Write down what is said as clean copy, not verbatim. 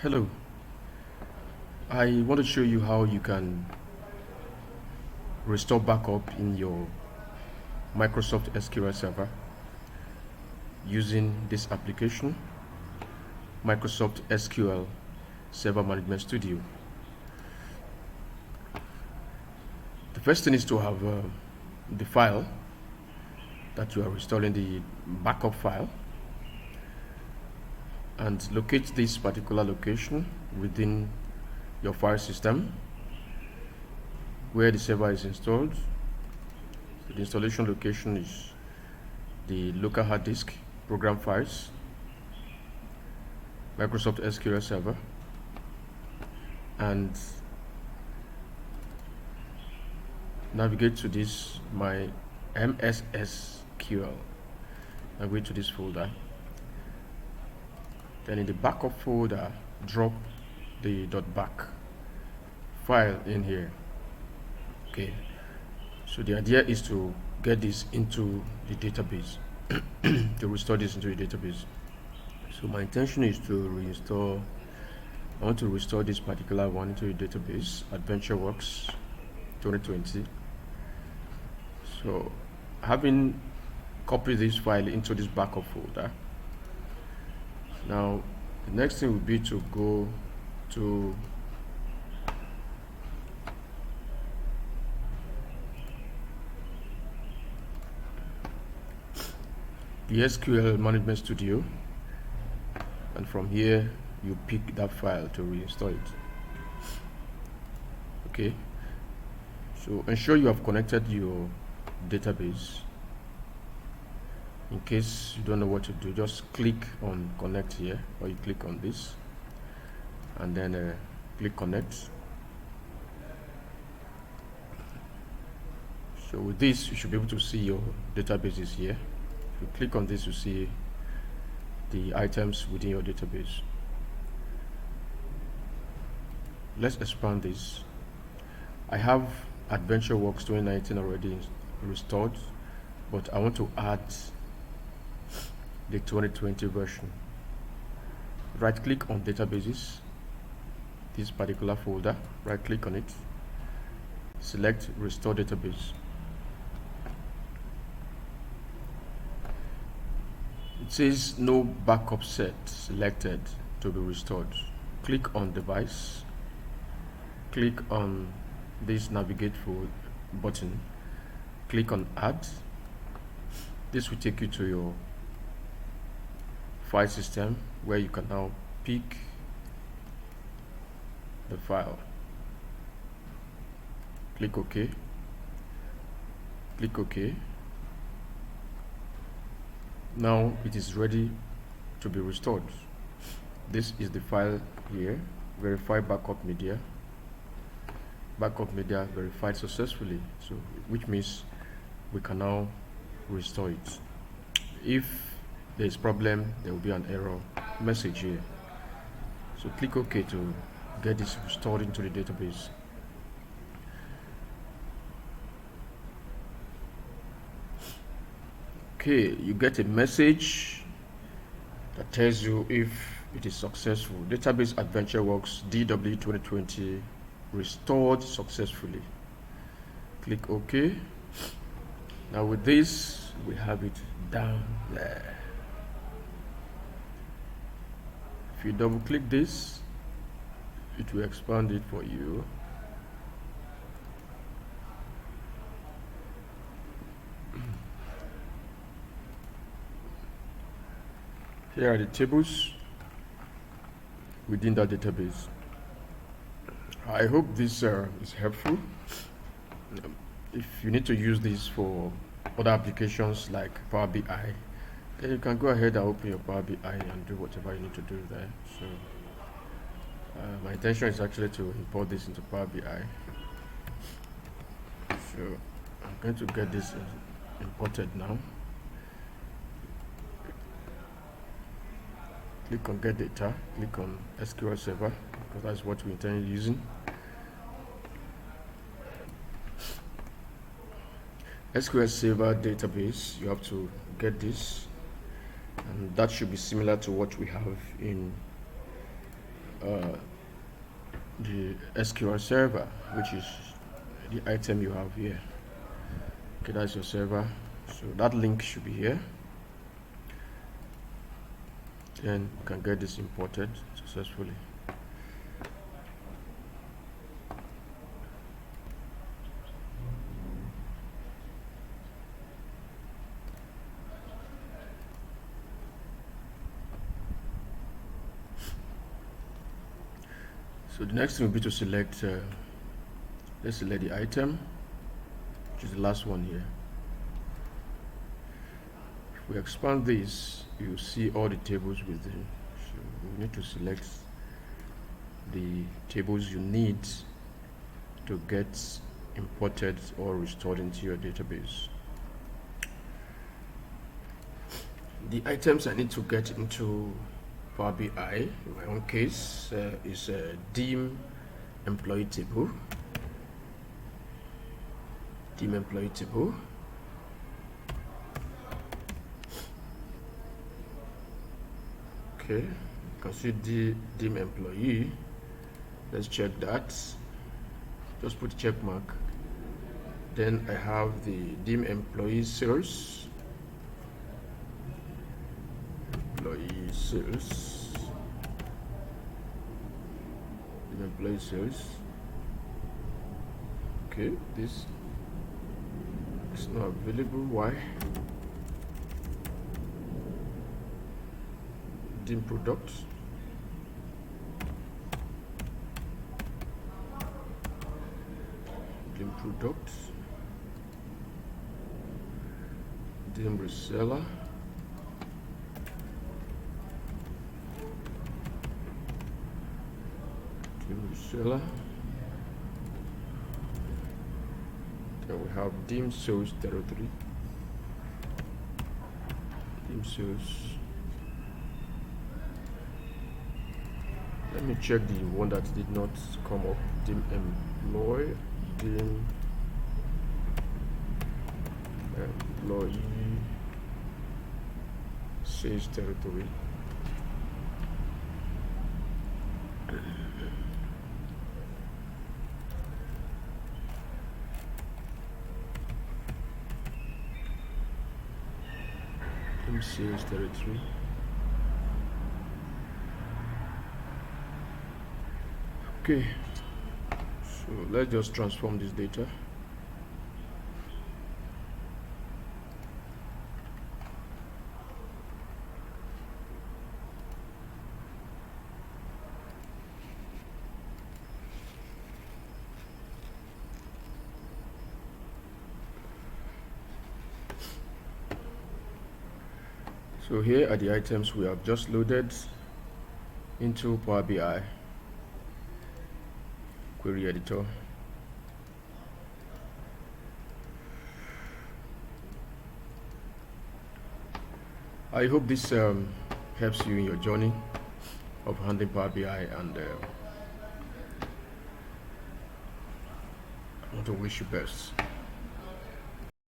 Hello, I want to show you how you can restore backup in your Microsoft SQL Server using this application, Microsoft SQL Server Management Studio. The first thing is to have the file that you are restoring, the backup file, and locate this particular location within your file system where the server is installed. So the installation location is the local hard disk, program files, Microsoft SQL Server, and navigate to this my MSSQL. Navigate to this folder. Then in the backup folder, drop the .back file in here. Okay, so the idea is to get this into the database, to restore this into the database. So my intention is to reinstall. I want to restore this particular one into the database, AdventureWorks 2020. So having copied this file into this backup folder, now the next thing would be to go to the SQL Management Studio, and from here you pick that file to reinstall it. Okay, so ensure you have connected your database. In case you don't know what to do, just click on connect here, or you click on this and then click connect. So with this, you should be able to see your databases here. If you click on this, you see the items within your database. Let's expand this. I have AdventureWorks 2019 already restored, but I want to add the 2020 version. Right click on databases, this particular folder, right click on it, select restore database. It says no backup set selected to be restored. Click on device, click on this navigate button, click on add. This will take you to your file system where you can now pick the file. Click OK. Click OK. Now it is ready to be restored. This is the file here, verify backup media. Backup media verified successfully, so which means we can now restore it. If there is problem, there will be an error message here. So click OK to get this restored into the database. Okay, you get a message that tells you if it is successful. Database AdventureWorks DW 2020 restored successfully. Click OK. Now with this, we have it down there. If you double click this, it will expand it for you. Here are the tables within that database. I hope this is helpful. If you need to use this for other applications like Power BI, then you can go ahead and open your Power BI and do whatever you need to do there. So my intention is actually to import this into Power BI. So I'm going to get this imported now. Click on get data, click on SQL Server, because that's what we intend using. SQL Server database, you have to get this, and that should be similar to what we have in the SQL Server, which is the item you have here. Okay, that's your server. So that link should be here. Then you can get this imported successfully. So the next thing will be to select, let's select the item, which is the last one here. If we expand this, you see all the tables within. So we need to select the tables you need to get imported or restored into your database. The items I need to get into Power BI, in my own case, is a dim employee table. Dim employee table. Okay, you can see the dim employee. Let's check that. Just put check mark. Then I have the dim employee sales. Employee sales. Dim employee sales. Okay, this is not available. Why? Dim products. Dim products. Dim reseller. Dim reseller. Then we have dim sales territory. Dim sales. Let me check the one that did not come up. Dim employee. Dim employee sales territory. Dim sales territory. Okay, so let's just transform this data. So here are the items we have just loaded into Power BI query editor. I hope this helps you in your journey of handling Power BI, and I want to wish you best.